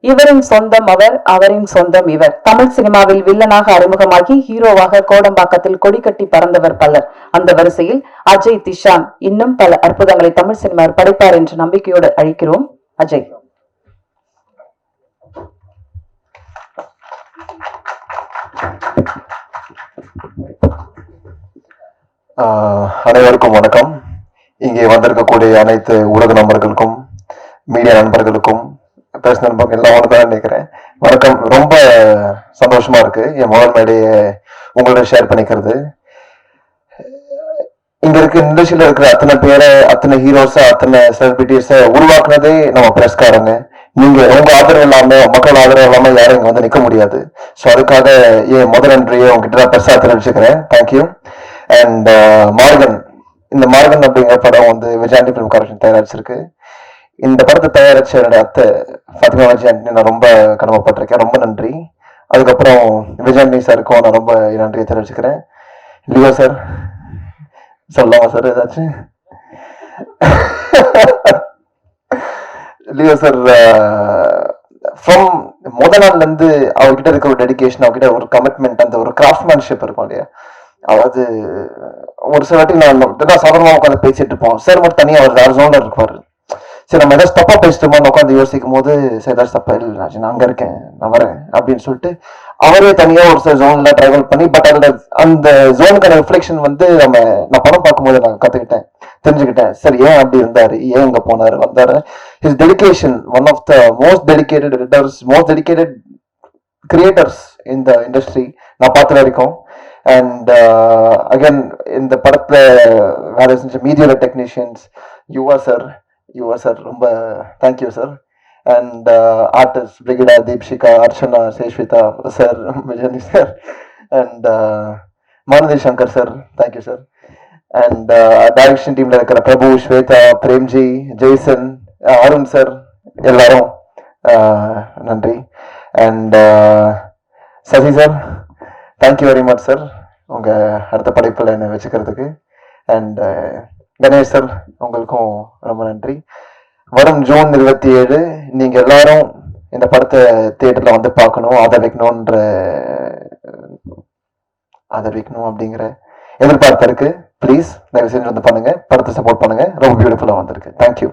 இவரின் சொந்தம் அவர், அவரின் சொந்தம் இவர். தமிழ் சினிமாவில் வில்லனாக அறிமுகமாகி ஹீரோவாக கோடம்பாக்கத்தில் கொடிக்கட்டி பறந்தவர் பலர். அந்த வரிசையில் அஜய் திஷான் இன்னும் பல அற்புதங்களை தமிழ் சினிமாவில் படைப்பார் என்ற நம்பிக்கையோடு அழைக்கிறோம் அஜய். அனைவருக்கும் வணக்கம். இங்கே வந்திருக்கக்கூடிய அனைத்து ஊடக நண்பர்களுக்கும், மீடியா நண்பர்களுக்கும், பேச நண்பர்கள் எல்லாம் ஒன்றுதான் நினைக்கிறேன். வணக்கம். ரொம்ப சந்தோஷமா இருக்கு என் முதல் மேடையை உங்களோட ஷேர் பண்ணிக்கிறது. இங்க இருக்க இண்டஸ்ட்ரியில இருக்கிற அத்தனை பேரை, அத்தனை ஹீரோஸை, அத்தனை செலிபிரிட்டிஸை உருவாக்குனதே நம்ம பிரஸ்காரங்க. நீங்க உங்க ஆதரவு இல்லாம, மக்கள் ஆதரவு இல்லாம யாரும் இங்க வந்து நிக்க முடியாது. ஸோ அதுக்காக என் முதல் நன்றியை உங்ககிட்ட பெருசா தெரிவிச்சுக்கிறேன். தேங்க்யூ. அண்ட் மார்கன், இந்த மார்கன் அப்படிங்கிற படம் வந்து விஜயாண்டி பிலிம் கார்பரேஷன் தயாரிச்சிருக்கு. இந்த படத்தை தயாரிச்ச என்னுடைய அத்தை ஃபாத்திமா விஜயாண்டி நான் ரொம்ப கடமைப்பட்டிருக்கேன். ரொம்ப நன்றி. அதுக்கப்புறம் விஜயாண்டி சாருக்கும் நான் ரொம்ப நன்றியை தெரிவிச்சுக்கிறேன். லியோ சார் சொல்லலாமா சார் ஏதாச்சும்? லியோ சார் ஃப்ரம் முதல் நாள்ல இருந்து அவர்கிட்ட இருக்க ஒரு டெடிகேஷன், அவர்கிட்ட ஒரு கமிட்மெண்ட், அந்த ஒரு கிராஃப்ட்மேன்ஷிப் இருக்கும் இல்லையா? அதாவது ஒரு சில வாட்டி நான் சாதாரணமாக உட்காந்து பேசிட்டு இருப்போம். சார் மட்டும் தனியாக அவர் வேற ஜோன்ல இருப்பாரு. சரி, நம்ம ஏதாச்சும் தப்பா பேசிட்டோமோ உட்காந்து யோசிக்கும் போது, சரி ஏதாச்சும் தப்பா இல்லை நான் அங்க இருக்கேன், நான் வரேன் அப்படின்னு சொல்லிட்டு அவரே தனியா ஒரு சில ஜோன்ல டிராவல் பண்ணி, பட் அதுல அந்த ஜோனுக்கான ரிஃப்ளெக்ஷன் வந்து நான் படம் பார்க்கும்போது நான் கத்துக்கிட்டேன், தெரிஞ்சுக்கிட்டேன். சரி ஏன் அப்படி இருந்தாரு, ஏன் இங்க போனாரு, வந்தாரு. His dedication one of the most dedicated editors, most dedicated creators இந்த இண்டஸ்ட்ரி நான் பார்த்த வரைக்கும். அண்ட் அகைன் இந்த படத்துல வேலை செஞ்ச மீடியா டெக்னீஷியன்ஸ், யுவா சார் ரொம்ப thank you sir. And artist Brigida, Deepshikha, Archana, Sheshvitha sir, Vijayanthi sir, and Manathi Shankar sir, thank you sir. And direction டீம்ல இருக்கிற பிரபு, ஸ்வேதா, பிரேம்ஜி, ஜெய்சன், அருண் சார், எல்லாரும் நன்றி. And Sasi sir, thank you very much sir, உங்க அடுத்த படைப்பில் என்னை வச்சுக்கிறதுக்கு. அண்ட் கணேஷ் சார், உங்களுக்கும் ரொம்ப நன்றி. வரும் ஜூன் 27 நீங்க எல்லாரும் இந்த படத்தை தியேட்டர்ல வந்து பார்க்கணும், ஆதரிக்கணும் அப்படிங்கிற எதிர்பார்ப்பு இருக்கு. ப்ளீஸ் தயவு செஞ்சு வந்து பண்ணுங்க, படத்தை சப்போர்ட் பண்ணுங்க. ரொம்ப பியூட்டிஃபுல்லா வந்திருக்கு. தேங்க்யூ.